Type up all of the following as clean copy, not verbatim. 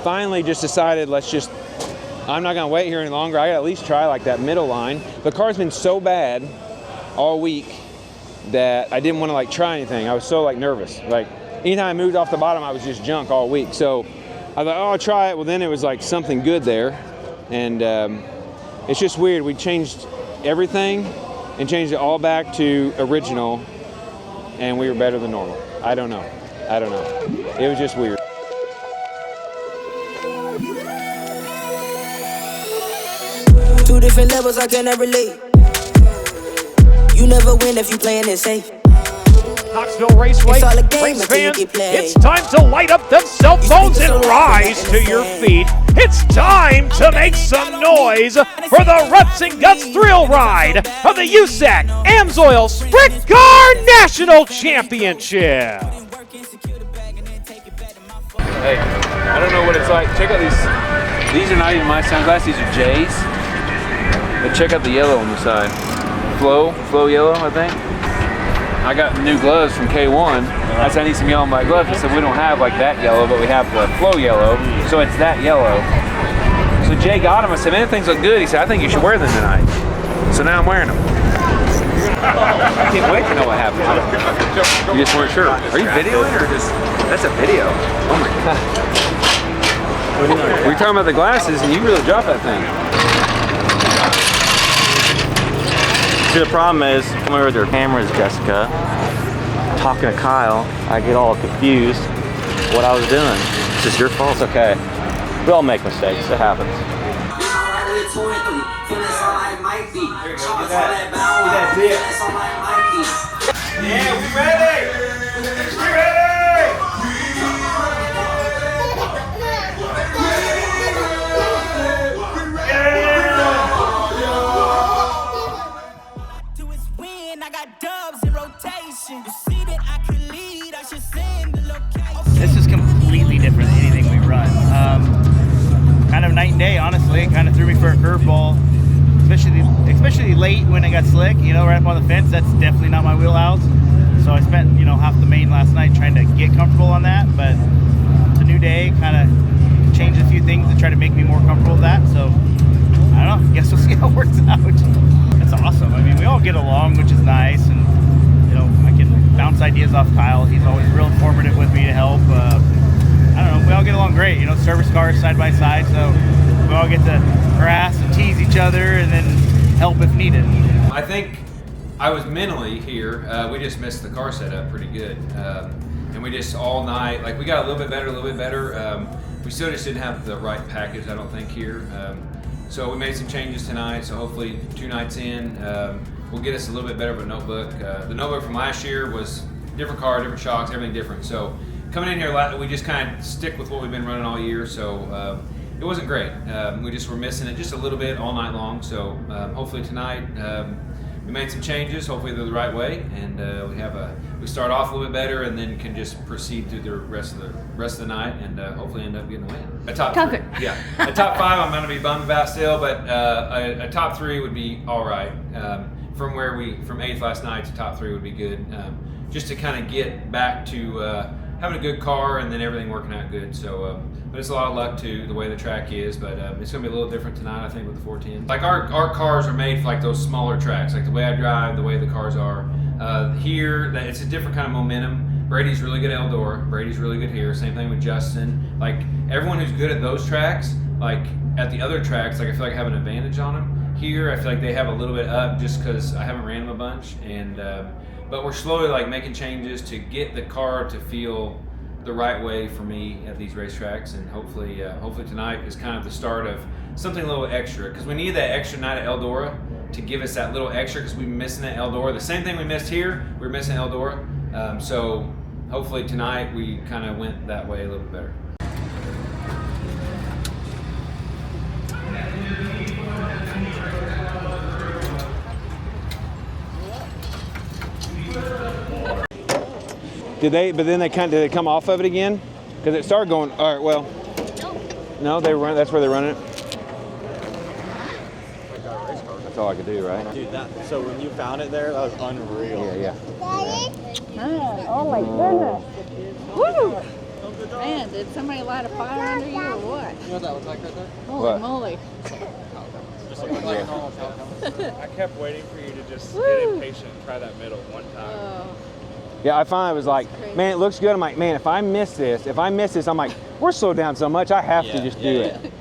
finally just decided, I'm not gonna wait here any longer. I gotta at least try like that middle line. The car's been so bad all week that I didn't want to like try anything. I was so like nervous. Like anytime I moved off the bottom, I was just junk all week. So I thought, oh, I'll try it. Well, then it was like something good there. And it's just weird. We changed everything and changed it all back to original, and we were better than normal. I don't know. It was just weird. Two different levels, I cannot relate. You never win if you playing it safe. Knoxville Raceway, race fans, it's time to light up them cell phones and rise to your feet. It's time to make some noise for the Ruts and Guts Thrill Ride of the USAC AMSOIL Sprint Car National Championship. Hey, I don't know what it's like. Check out these. These are not even my sunglasses. These are Jay's. But check out the yellow on the side. Flow yellow, I think. I got new gloves from K1. I said I need some yellow in my gloves. He said we don't have like that yellow, but we have the flow yellow, so it's that yellow. So Jay got them. I said, man, things look good. He said, I think you should wear them tonight. So now I'm wearing them. I can't wait to know what happens. You just weren't sure. Are you videoing or just? That's a video. Oh my god. We were talking about the glasses, and you really dropped that thing. See, the problem is, come over with your cameras, Jessica, talking to Kyle, I get all confused what I was doing. It's just your fault. It's okay. We all make mistakes. It happens. Yeah, we ready! We ready! This is completely different than anything we run. Kind of night and day, honestly. Kind of threw me for a curveball, especially late when it got slick. You know, right up on the fence. That's definitely not my wheelhouse. So I spent half the main last night trying to get comfortable on that. But it's a new day. Kind of changed a few things to try to make me more comfortable with that. So I don't know. Guess we'll see how it works out. That's awesome. I mean, we all get along, which is nice, and I can bounce ideas off Kyle. He's always real informative with me to help. I don't know, we all get along great. Service cars side by side, so we all get to harass and tease each other and then help if needed. I think I was mentally here. We just missed the car setup pretty good. And we just all night, we got a little bit better. We still just didn't have the right package, I don't think, here. So we made some changes tonight, so hopefully 2 nights in, will get us a little bit better of a notebook. The notebook from last year was different car, different shocks, everything different. So coming in here, we just kind of stick with what we've been running all year. So it wasn't great. We just were missing it just a little bit all night long. So hopefully tonight we made some changes. Hopefully they're the right way, and we start off a little bit better, and then can just proceed through the rest of the night, and hopefully end up getting a win. A top 3, yeah. A top 5, I'm going to be bummed about still, but a top 3 would be all right. From 8th last night to top 3 would be good, just to kind of get back to having a good car and then everything working out good. So, but it's a lot of luck too, the way the track is. But it's going to be a little different tonight, I think, with the 410. Our cars are made for those smaller tracks, the way I drive, the way the cars are. Here, it's a different kind of momentum. Brady's really good at Eldora. Brady's really good here. Same thing with Justin. Everyone who's good at those tracks, at the other tracks, I feel like I have an advantage on them. Here, I feel like they have a little bit up just because I haven't ran them a bunch, and but we're slowly making changes to get the car to feel the right way for me at these racetracks, and hopefully tonight is kind of the start of something a little extra, because we need that extra night at Eldora to give us that little extra, because we've been missing at Eldora. The same thing we missed here, we're missing at Eldora. So hopefully tonight we kind of went that way a little bit better. Did they come off of it again? Because it started going, all right, well. No, they run. That's where they're running it. That's all I could do, right? Dude, so when you found it there, that was unreal. Yeah. Oh my goodness. Woo! Man, did somebody light a fire under you or what? know what that looks like right there? Holy What? moly. Just looks like a normal tail. I kept waiting for you to just get impatient and try that middle one time. Oh. Yeah, I finally was like, crazy. man, it looks good. I'm like, man, if I miss this, I'm like, we're slowed down so much, I have to just do it.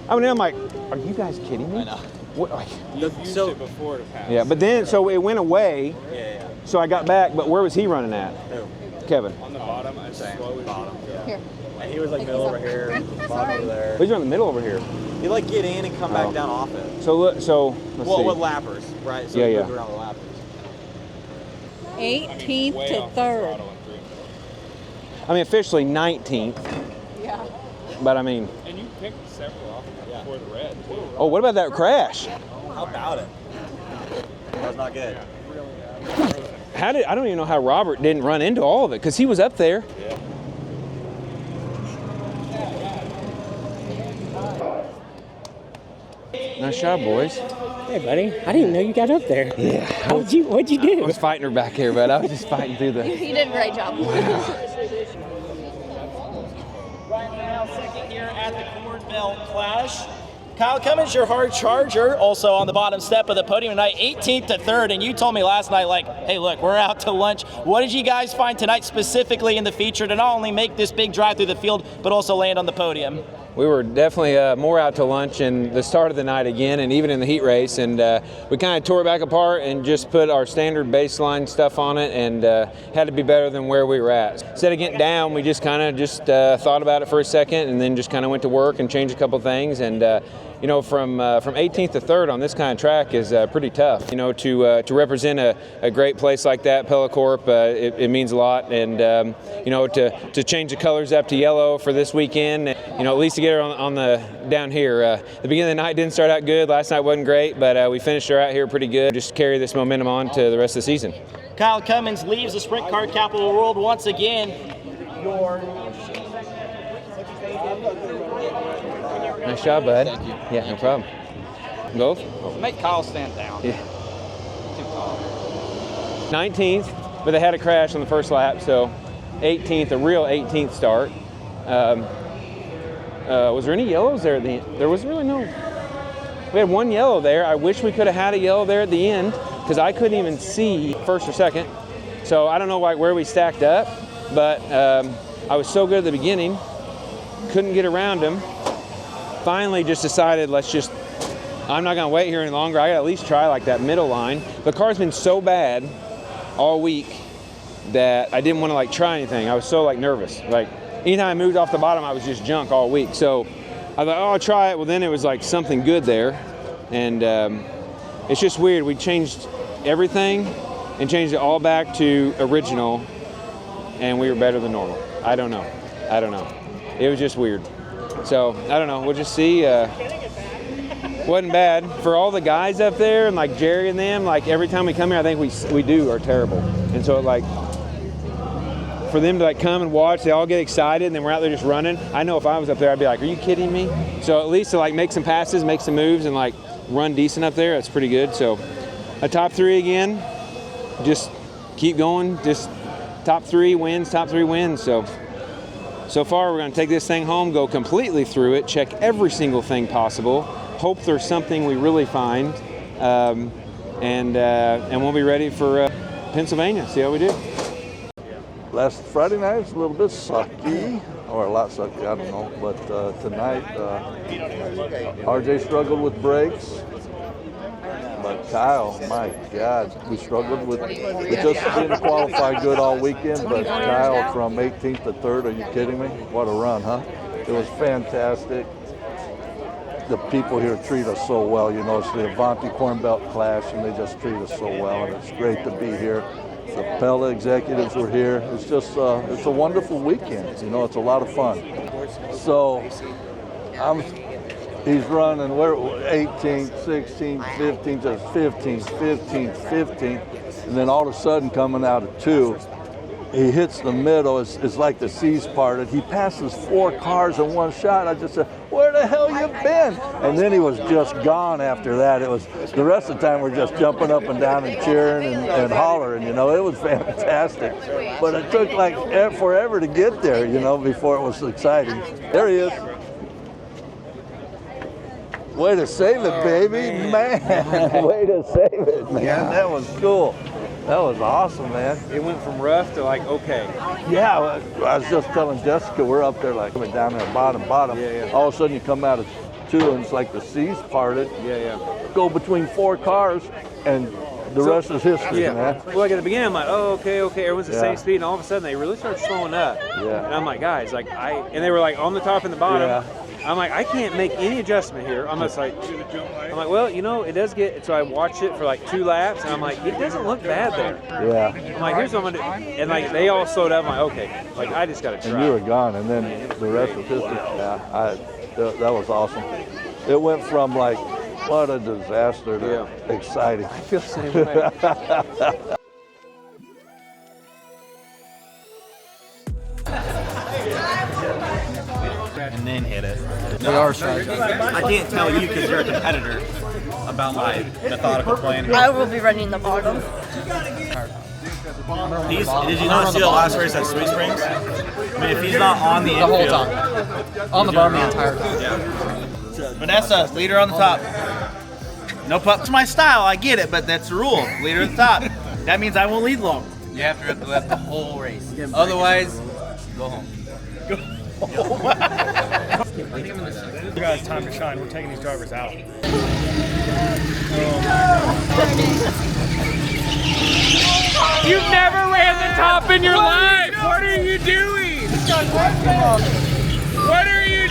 I mean, I'm like, are you guys kidding me? I know. What, like, You've used it before to pass. yeah, but then, so it went away, Yeah. so I got back, but where was he running at? Who? Kevin. On the bottom, I slowly bottom. Here. And he was like middle over here, bottom over there. He's in the middle over here. He like get in and come back down off it. So look, so let's Well, see. with lappers, right? So Yeah, he yeah. moved around the lappers. 18th Way to off the 3rd. throttle and through. I mean, officially 19th, Yeah. but I mean, And you picked several off before the red, too. oh, what about that crash? How about it? That was not good. I don't even know how Robert didn't run into all of it, because he was up there. Nice job, boys. Hey, buddy. I didn't know you got up there. Yeah. What'd you do? I was fighting her back here, but I was just fighting through the... You did a great job. Right now, second gear at the Corn Belt Clash. Kyle Cummins, your hard charger, also on the bottom step of the podium tonight, 18th to 3rd. And you told me last night, like, hey, look, we're out to lunch. What did you guys find tonight specifically in the feature to not only make this big drive through the field, but also land on the podium? We were definitely more out to lunch in the start of the night again, and even in the heat race, and we kind of tore it back apart and just put our standard baseline stuff on it, and had to be better than where we were at. Instead of getting down, we just kind of thought about it for a second, and then just kind of went to work and changed a couple things, and you know, from 18th to 3rd on this kind of track is pretty tough. You know, to represent a great place like that, Pelicorp, it means a lot, and you know, to change the colors up to yellow for this weekend, you know, at least to get her on the down here. The beginning of the night didn't start out good. Last night wasn't great, but we finished her out here pretty good. Just carry this momentum on to the rest of the season. Kyle Cummins leaves the sprint car capital of the world once again. Nice job, bud. Thank you. Yeah, no problem. Both? Make Kyle stand down. Yeah. Too tall. 19th, but they had a crash on the first lap, so 18th, a real 18th start. Was there any yellows there at the end? There was really no. We had one yellow there. I wish we could have had a yellow there at the end, because I couldn't even see first or second. So I don't know where we stacked up, but I was so good at the beginning, couldn't get around him. Finally just decided, I'm not gonna wait here any longer. I gotta at least try like that middle line. The car's been so bad all week that I didn't want to like try anything. I was so like nervous. Like anytime I moved off the bottom, I was just junk all week. So I thought, oh, I'll try it. Well, then it was like something good there. And it's just weird. We changed everything and changed it all back to original, and we were better than normal. I don't know. It was just weird. So I don't know. We'll just see. Wasn't bad for all the guys up there, and like Jerry and them. Like every time we come here, I think we are terrible. And so like for them to like come and watch, they all get excited, and then we're out there just running. I know if I was up there, I'd be like, "Are you kidding me?" So at least to like make some passes, make some moves, and like run decent up there, that's pretty good. So a top 3 again. Just keep going. Just top 3 wins. So far, we're going to take this thing home, go completely through it, check every single thing possible, hope there's something we really find, and we'll be ready for Pennsylvania. See how we do. Last Friday night was a little bit sucky, or a lot sucky, I don't know. But tonight, RJ struggled with brakes. But Kyle, my God, we struggled with. We just didn't qualify good all weekend. But Kyle from 18th to 3rd, are you kidding me? What a run, huh? It was fantastic. The people here treat us so well. You know, it's the Avanti Corn Belt Clash, and they just treat us so well. And it's great to be here. The Pella executives were here. It's just, it's a wonderful weekend. You know, it's a lot of fun. So, he's running, we're 18th, 16th, 15th, just 15th, 15th, 15th. And then all of a sudden coming out of 2, he hits the middle. It's like the seas parted. He passes 4 cars in one shot. I just said, where the hell you been? And then he was just gone after that. It was the rest of the time we're just jumping up and down and cheering and hollering, you know. It was fantastic. But it took like forever to get there, you know, before it was exciting. There he is. Way to save it, baby, man. Way to save it, man. Yeah. That was cool. That was awesome, man. It went from rough to like okay. Yeah, I was just telling Jessica, we're up there like coming down there bottom. Yeah. All of a sudden you come out of 2 and it's like the seas parted. Yeah. Go between 4 cars and the rest is history, man. Well, like at the beginning, I'm like, oh, okay, everyone's the same speed, and all of a sudden they really start slowing up. Yeah. And I'm like, guys, like and they were like on the top and the bottom. Yeah. I'm like, I can't make any adjustment here. I'm just like, well, you know, it does get. So I watched it for like 2 laps, and I'm like, it doesn't look bad there. Yeah. I'm like, here's what I'm gonna do, and like they all slowed up. I'm like, okay, like I just gotta try. And you were gone, and then the rest was history. Yeah, that was awesome. It went from like, what a disaster to exciting. I feel the same way. And then hit it. We are sorry. I can't tell you because you're a competitor about my methodical planning. I will be running the bottom. Did you not see the last race at Sweet Springs? I mean, if he's not on the whole infield, time. On the bottom the entire time. Yeah. Vanessa, leader on the top. No pup to my style, I get it, but that's the rule. Leader at the top. That means I won't lead long. You have to let the whole race. Otherwise, go home. You guys, time to shine. We're taking these drivers out. You've never ran the top in your life! What are you doing? What are you